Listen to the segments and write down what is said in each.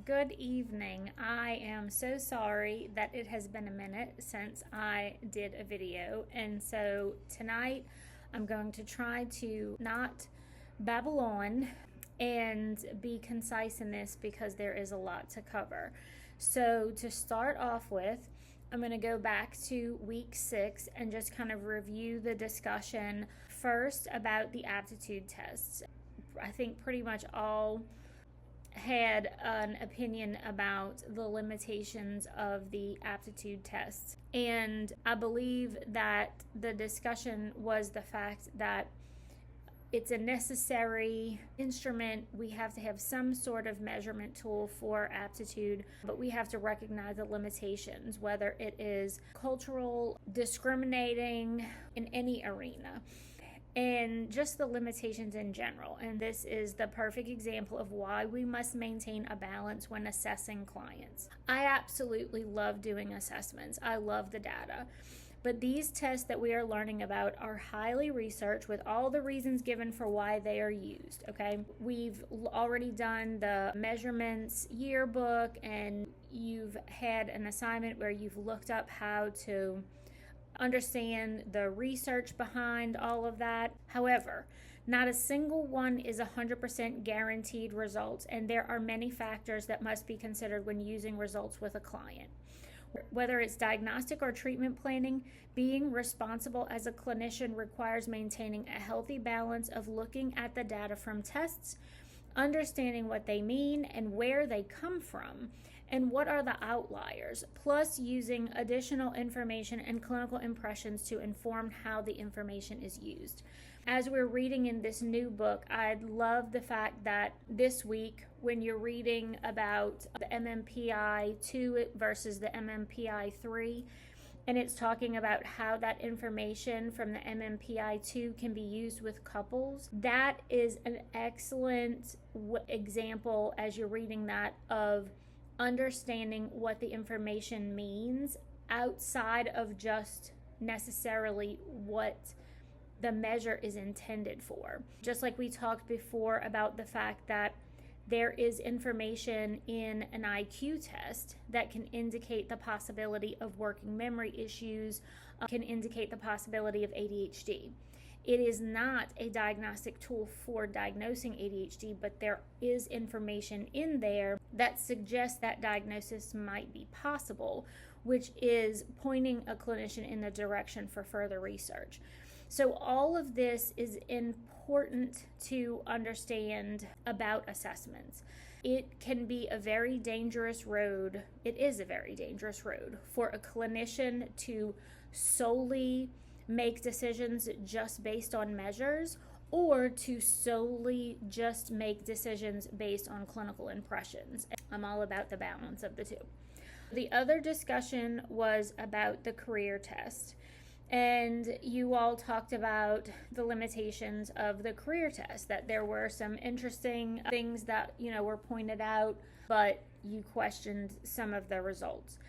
Good evening. I am so sorry that it has been a minute since I did a video, and so tonight I'm going to try to not babble on and be concise in this because there is a lot to cover. So, to start off with, I'm going to go back to week 6 and just kind of review the discussion first about the aptitude tests. I think pretty much all had an opinion about the limitations of the aptitude tests. And I believe that the discussion was the fact that it's a necessary instrument. We have to have some sort of measurement tool for aptitude, but we have to recognize the limitations, whether it is cultural, discriminating in any arena, and just the limitations in general. And this is the perfect example of why we must maintain a balance when assessing clients. I absolutely love doing assessments. I love the data. But these tests that we are learning about are highly researched with all the reasons given for why they are used, okay? We've already done the measurements yearbook, and you've had an assignment where you've looked up how to understand the research behind all of that. However, not a single one is 100% guaranteed results, and there are many factors that must be considered when using results with a client. Whether it's diagnostic or treatment planning, being responsible as a clinician requires maintaining a healthy balance of looking at the data from tests, understanding what they mean and where they come from, and what are the outliers, plus using additional information and clinical impressions to inform how the information is used. As we're reading in this new book, I love the fact that this week, when you're reading about the MMPI 2 versus the MMPI 3, and it's talking about how that information from the MMPI 2 can be used with couples, that is an excellent example as you're reading that of understanding what the information means outside of just necessarily what the measure is intended for. Just like we talked before about the fact that there is information in an IQ test that can indicate the possibility of working memory issues, can indicate the possibility of ADHD. It is not a diagnostic tool for diagnosing ADHD, but there is information in there that suggests that diagnosis might be possible, which is pointing a clinician in the direction for further research. So all of this is important to understand about assessments. It can be a very dangerous road. It is a very dangerous road for a clinician to solely make decisions just based on measures, or to solely just make decisions based on clinical impressions. I'm all about the balance of the two. The other discussion was about the career test. And you all talked about the limitations of the career test, that there were some interesting things that, were pointed out, but you questioned some of the results.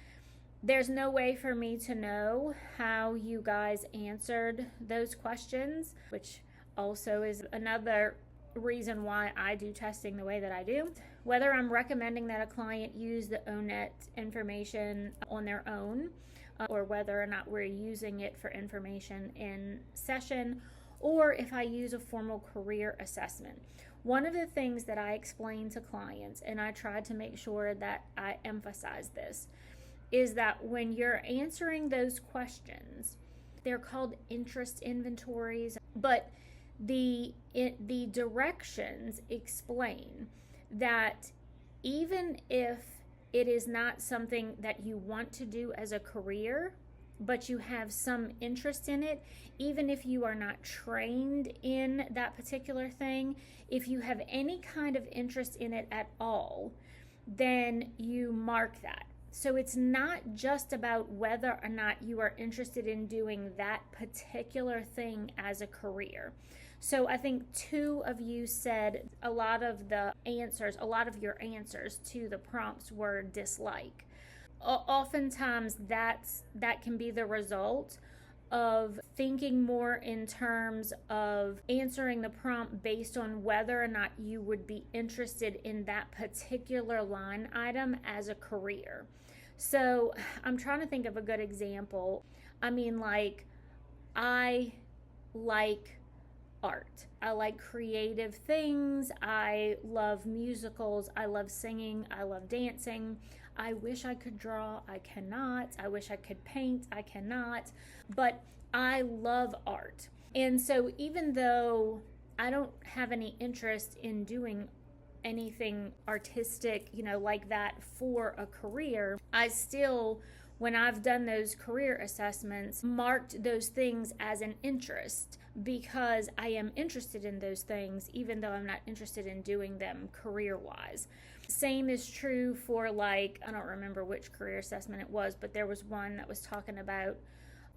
There's no way for me to know how you guys answered those questions, which also is another reason why I do testing the way that I do. Whether I'm recommending that a client use the ONET information on their own, or whether or not we're using it for information in session, or if I use a formal career assessment. One of the things that I explain to clients, and I try to make sure that I emphasize this, is that when you're answering those questions, they're called interest inventories, but the directions explain that even if it is not something that you want to do as a career, but you have some interest in it, even if you are not trained in that particular thing, if you have any kind of interest in it at all, then you mark that. So it's not just about whether or not you are interested in doing that particular thing as a career. So I think 2 of you said a lot of your answers to the prompts were dislike. Oftentimes that can be the result of thinking more in terms of answering the prompt based on whether or not you would be interested in that particular line item as a career. So I'm trying to think of a good example. I mean, like, I like art. I like creative things. I love musicals. I love singing. I love dancing. I wish I could draw. I cannot. I wish I could paint. I cannot. But I love art. And so even though I don't have any interest in doing anything artistic, like that for a career, I still, when I've done those career assessments, marked those things as an interest because I am interested in those things, even though I'm not interested in doing them career-wise. Same is true for, like, I don't remember which career assessment it was, but there was one that was talking about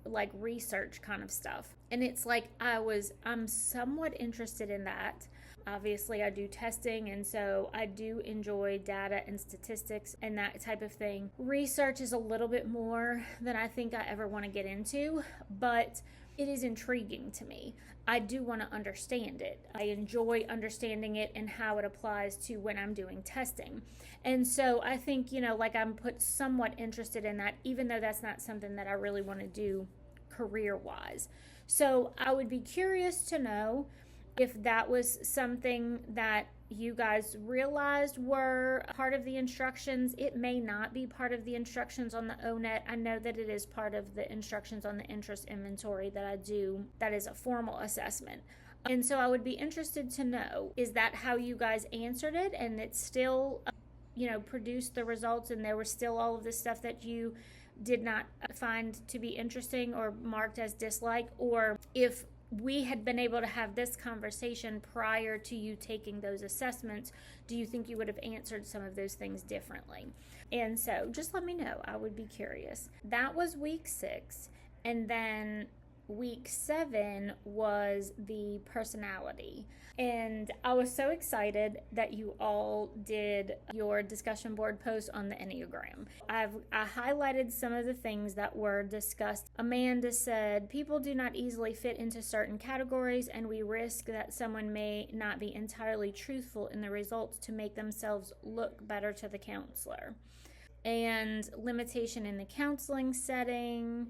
like research kind of stuff. And it's like I'm somewhat interested in that. Obviously, I do testing, and so I do enjoy data and statistics and that type of thing. Research is a little bit more than I think I ever want to get into, but it is intriguing to me. I do want to understand it. I enjoy understanding it and how it applies to when I'm doing testing. And so I think, like I'm somewhat interested in that, even though that's not something that I really want to do career-wise. So I would be curious to know if that was something that you guys realized were part of the instructions. It may not be part of the instructions on the O-Net. I know that it is part of the instructions on the interest inventory that I do. That is a formal assessment. And so I would be interested to know, is that how you guys answered it? And it still, produced the results, and there was still all of this stuff that you did not find to be interesting or marked as dislike? Or if we had been able to have this conversation prior to you taking those assessments, do you think you would have answered some of those things differently? And so just let me know. I would be curious. That was week 6. And then week 7 was the personality. And I was so excited that you all did your discussion board post on the Enneagram. I highlighted some of the things that were discussed. Amanda said, people do not easily fit into certain categories, and we risk that someone may not be entirely truthful in the results to make themselves look better to the counselor. And limitation in the counseling setting.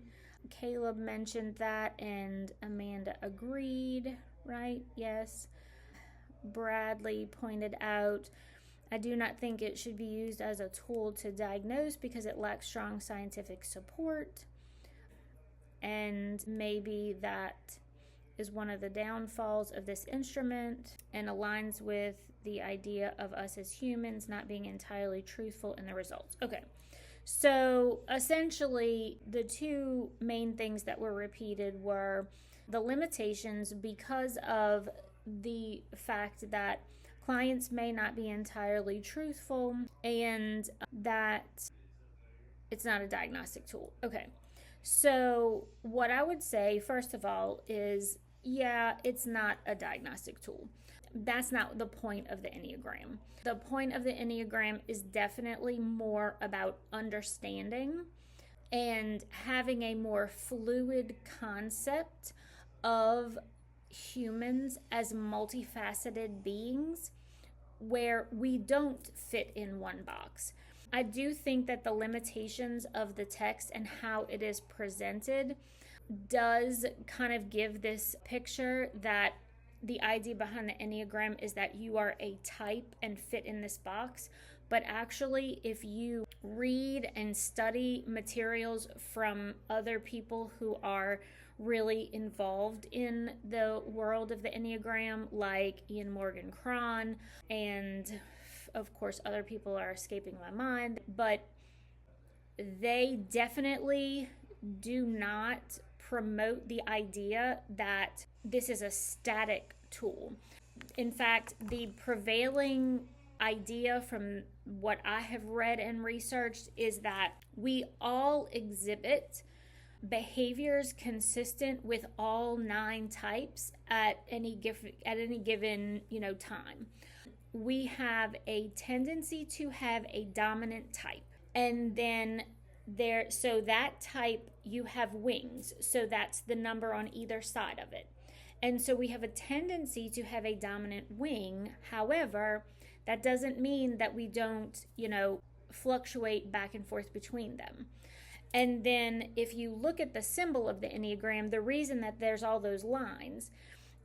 Caleb mentioned that, and Amanda agreed, right? Yes. Bradley pointed out, I do not think it should be used as a tool to diagnose because it lacks strong scientific support. And maybe that is one of the downfalls of this instrument and aligns with the idea of us as humans not being entirely truthful in the results. Okay. So essentially, the two main things that were repeated were the limitations because of the fact that clients may not be entirely truthful and that it's not a diagnostic tool. Okay, so what I would say, first of all, is it's not a diagnostic tool. That's not the point of the Enneagram. The point of the Enneagram is definitely more about understanding and having a more fluid concept of humans as multifaceted beings where we don't fit in one box. I do think that the limitations of the text and how it is presented does kind of give this picture that the idea behind the Enneagram is that you are a type and fit in this box. But actually, if you read and study materials from other people who are really involved in the world of the Enneagram, like Ian Morgan Cron, and of course other people are escaping my mind, but they definitely do not promote the idea that this is a static tool. In fact, the prevailing idea from what I have read and researched is that we all exhibit behaviors consistent with all 9 types at any given time. We have a tendency to have a dominant type, and then So that type, you have wings. So that's the number on either side of it. And so we have a tendency to have a dominant wing. However, that doesn't mean that we don't, fluctuate back and forth between them. And then if you look at the symbol of the Enneagram, the reason that there's all those lines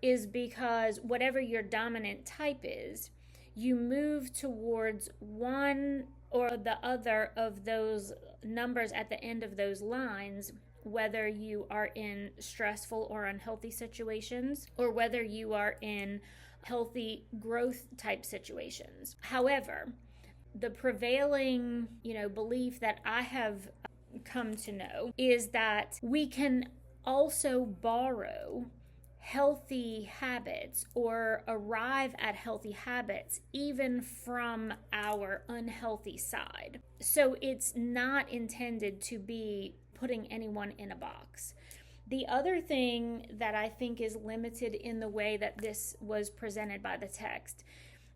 is because whatever your dominant type is, you move towards one or the other of those numbers at the end of those lines, whether you are in stressful or unhealthy situations, or whether you are in healthy growth type situations. However, the prevailing, belief that I have come to know is that we can also borrow healthy habits or arrive at healthy habits even from our unhealthy side. So it's not intended to be putting anyone in a box. The other thing that I think is limited in the way that this was presented by the text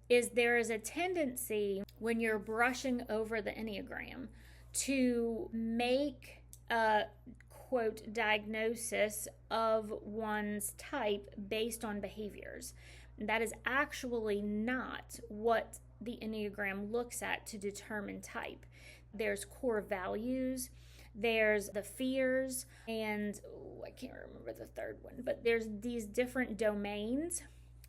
is there is a tendency when you're brushing over the Enneagram to make a quote diagnosis of one's type based on behaviors. That is actually not what the Enneagram looks at to determine type. There's core values, there's the fears, and I can't remember the third one, but there's these different domains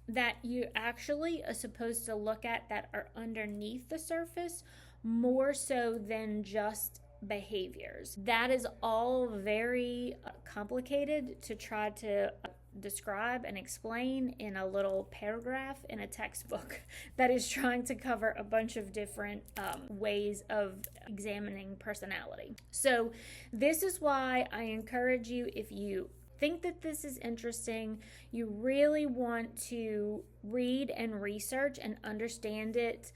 that you actually are supposed to look at that are underneath the surface more so than just behaviors. That is all very complicated to try to describe and explain in a little paragraph in a textbook that is trying to cover a bunch of different ways of examining personality. So this is why I encourage you, if you think that this is interesting, you really want to read and research and understand it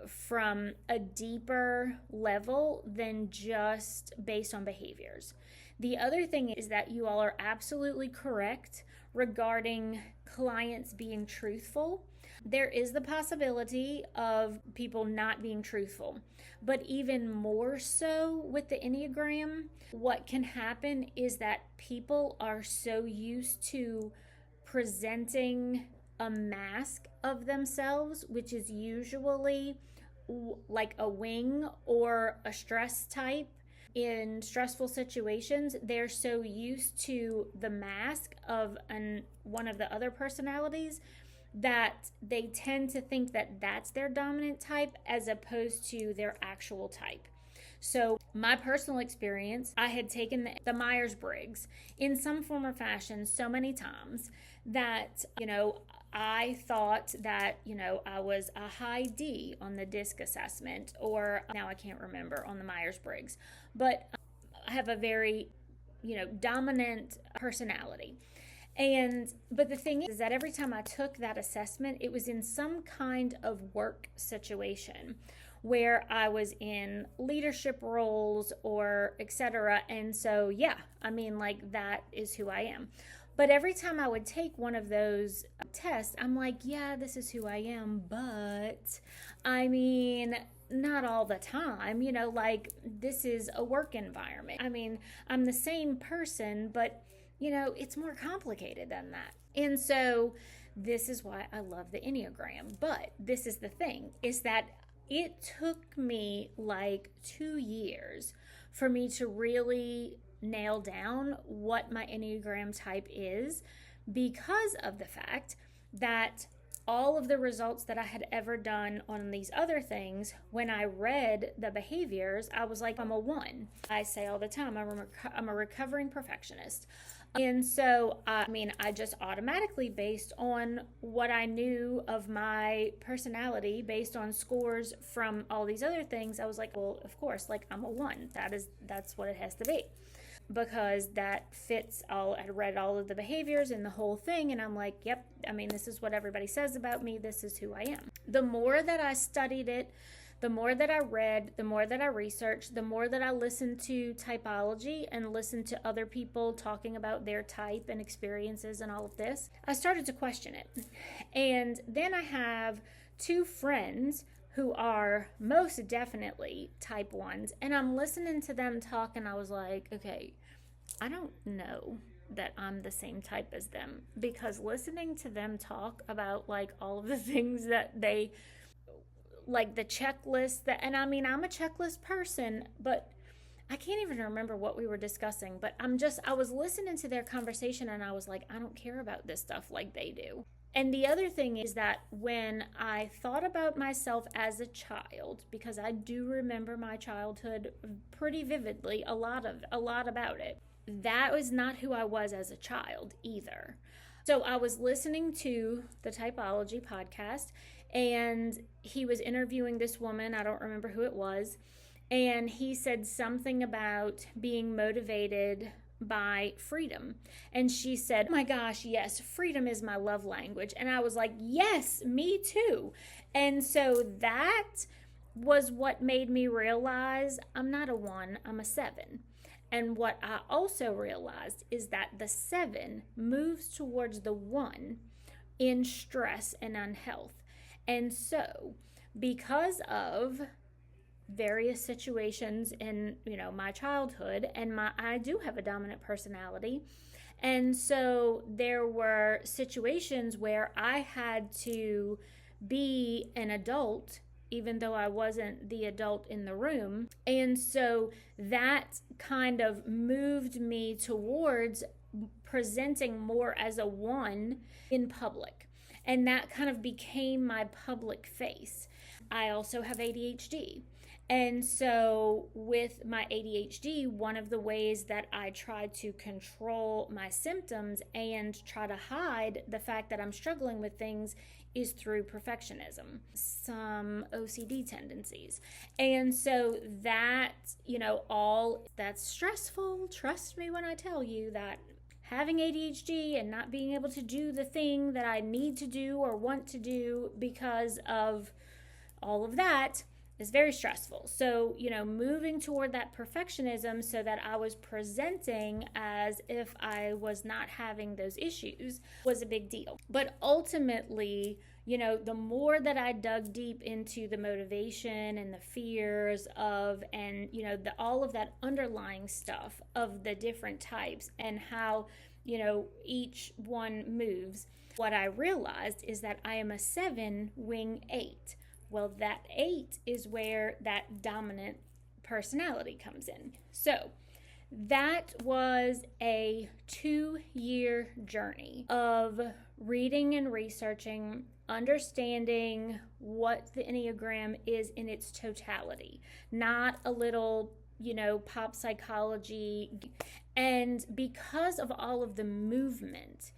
from a deeper level than just based on behaviors. The other thing is that you all are absolutely correct regarding clients being truthful. There is the possibility of people not being truthful, but even more so with the Enneagram, what can happen is that people are so used to presenting a mask of themselves, which is usually like a wing or a stress type. In stressful situations, they're so used to the mask of one of the other personalities that they tend to think that that's their dominant type as opposed to their actual type. So my personal experience, I had taken the Myers-Briggs in some form or fashion so many times that, I thought that, I was a high D on the DISC assessment, or now I can't remember on the Myers-Briggs, but I have a very, dominant personality. But the thing is that every time I took that assessment, it was in some kind of work situation where I was in leadership roles or etc. And so, that is who I am. But every time I would take one of those tests, I'm like, yeah, this is who I am, but not all the time, this is a work environment. I'm the same person, but it's more complicated than that. And so this is why I love the Enneagram. But this is the thing, is that it took me like 2 years for me to really nail down what my Enneagram type is, because of the fact that all of the results that I had ever done on these other things, when I read the behaviors, I was like, I'm a 1. I say all the time, I'm a recovering perfectionist. And so, I just automatically, based on what I knew of my personality, based on scores from all these other things, I was like, well, of course, I'm a 1. That's what it has to be. Because that fits all. I read all of the behaviors and the whole thing, and I'm like, yep, this is what everybody says about me. This is who I am. The more that I studied it, the more that I read, the more that I researched, the more that I listened to typology and listened to other people talking about their type and experiences and all of this, I started to question it. And then I have 2 friends who are most definitely type 1s. And I'm listening to them talk, and I was like, okay, I don't know that I'm the same type as them, because listening to them talk about like all of the things that they like, the checklist that, and I mean, I'm a checklist person, but I can't even remember what we were discussing, but I was listening to their conversation, and I was like, I don't care about this stuff like they do. And the other thing is that when I thought about myself as a child, because I do remember my childhood pretty vividly, a lot about it, that was not who I was as a child either. So I was listening to the Typology podcast, and he was interviewing this woman. I don't remember who it was. And he said something about being motivated by freedom. And she said, oh my gosh, yes, freedom is my love language. And I was like, yes, me too. And so that was what made me realize I'm not a 1, I'm a 7. And what I also realized is that the 7 moves towards the 1 in stress and unhealth. And so, because of various situations in, my childhood, and I do have a dominant personality, and so there were situations where I had to be an adult even though I wasn't the adult in the room. And so that kind of moved me towards presenting more as a 1 in public. And that kind of became my public face. I also have ADHD. And so with my ADHD, one of the ways that I try to control my symptoms and try to hide the fact that I'm struggling with things is through perfectionism, some OCD tendencies. And so that, all that's stressful. Trust me when I tell you that having ADHD and not being able to do the thing that I need to do or want to do because of all of that is very stressful. So, moving toward that perfectionism so that I was presenting as if I was not having those issues was a big deal. But ultimately, the more that I dug deep into the motivation and the fears of, and, all of that underlying stuff of the different types and how, each one moves, what I realized is that I am a 7 wing 8. Well, that 8 is where that dominant personality comes in. So that was a 2-year journey of reading and researching, understanding what the Enneagram is in its totality, not a little, pop psychology. And because of all of the movement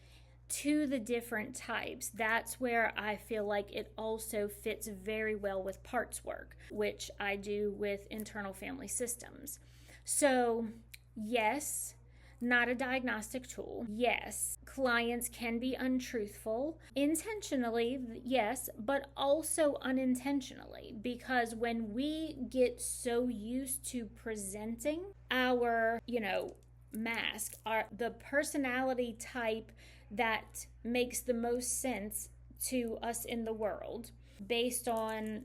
to the different types, that's where I feel like it also fits very well with parts work, which I do with internal family systems. So, yes, not a diagnostic tool. Yes, clients can be untruthful, intentionally, yes, but also unintentionally, because when we get so used to presenting our, mask, the personality type that makes the most sense to us in the world based on,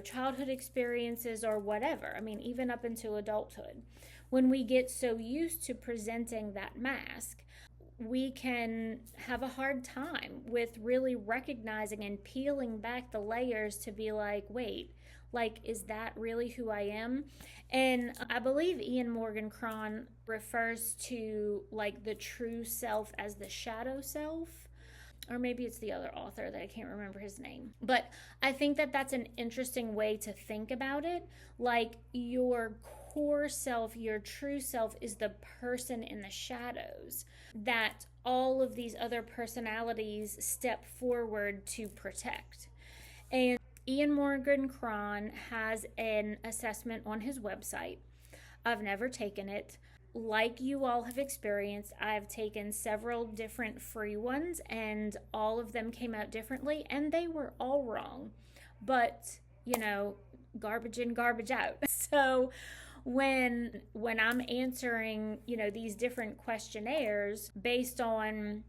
childhood experiences or whatever. I mean, even up into adulthood. When we get so used to presenting that mask, we can have a hard time with really recognizing and peeling back the layers to be like, wait, is that really who I am? And I believe Ian Morgan Cron refers to the true self as the shadow self, or maybe it's the other author that I can't remember his name. But I think that that's an interesting way to think about it. Your core self, your true self, is the person in the shadows that all of these other personalities step forward to protect. And Ian Morgan Cron has an assessment on his website. I've never taken it. Like you all have experienced, I've taken several different free ones, and all of them came out differently, and they were all wrong. But, garbage in, garbage out. So when I'm answering, these different questionnaires based on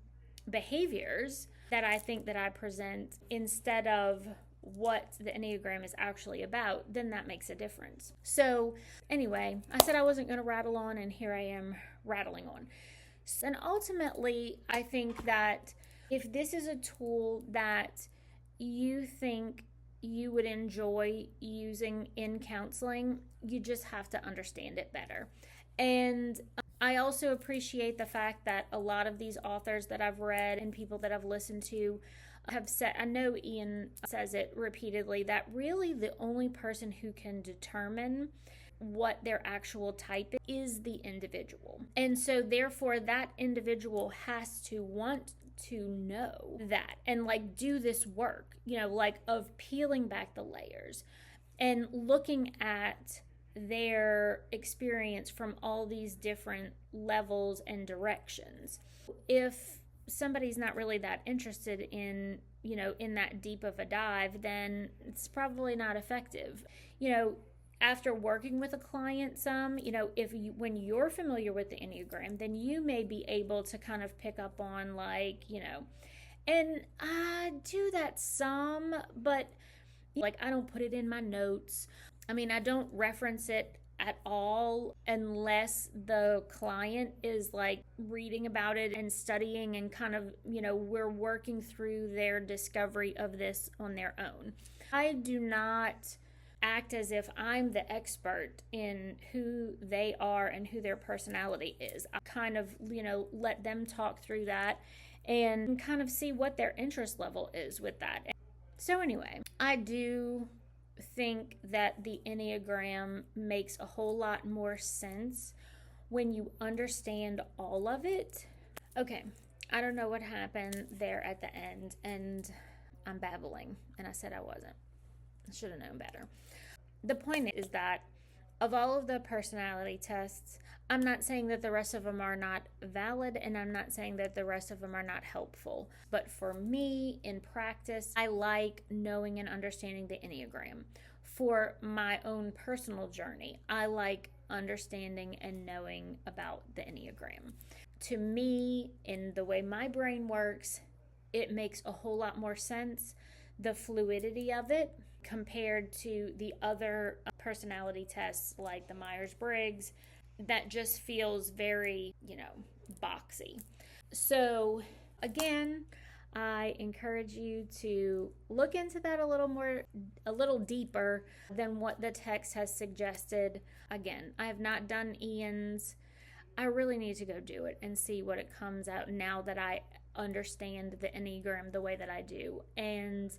behaviors that I think that I present, instead of what the Enneagram is actually about, then that makes a difference. So anyway, I said I wasn't going to rattle on, and here I am rattling on. And ultimately, I think that if this is a tool that you think you would enjoy using in counseling, you just have to understand it better. And I also appreciate the fact that a lot of these authors that I've read and people that I've listened to have said, I know Ian says it repeatedly, that really the only person who can determine what their actual type is the individual. And so therefore that individual has to want to know that and like do this work, like of peeling back the layers and looking at their experience from all these different levels and directions. If somebody's not really that interested in, in that deep of a dive, then it's probably not effective. After working with a client some, when you're familiar with the Enneagram, then you may be able to kind of pick up on and I do that some, but I don't put it in my notes. I mean, I don't reference it at all unless the client is reading about it and studying and kind of, we're working through their discovery of this on their own. I do not act as if I'm the expert in who they are and who their personality is. I kind of, let them talk through that and kind of see what their interest level is with that. So anyway, I do think that the Enneagram makes a whole lot more sense when you understand all of it. Okay, I don't know what happened there at the end, and I'm babbling, and I said I wasn't. I should have known better. The point is that of all of the personality tests, I'm not saying that the rest of them are not valid, and I'm not saying that the rest of them are not helpful. But for me, in practice, I like knowing and understanding the Enneagram. For my own personal journey, I like understanding and knowing about the Enneagram. To me, in the way my brain works, it makes a whole lot more sense, the fluidity of it, compared to the other personality tests like the Myers-Briggs, that just feels very, boxy. So again, I encourage you to look into that a little deeper than what the text has suggested. Again, I have not done Ian's. I really need to go do it and see what it comes out now that I understand the Enneagram the way that I do, and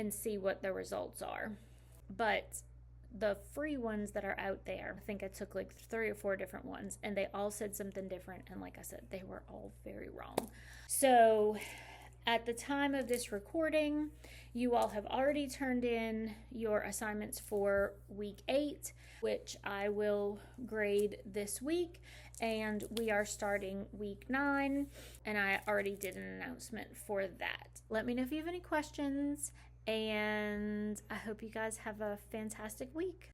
see what the results are. But the free ones that are out there, I think I took 3 or 4 different ones, and they all said something different, and like I said, they were all very wrong. So at the time of this recording, you all have already turned in your assignments for week 8, which I will grade this week, and we are starting week 9, and I already did an announcement for that. Let me know if you have any questions, and I hope you guys have a fantastic week.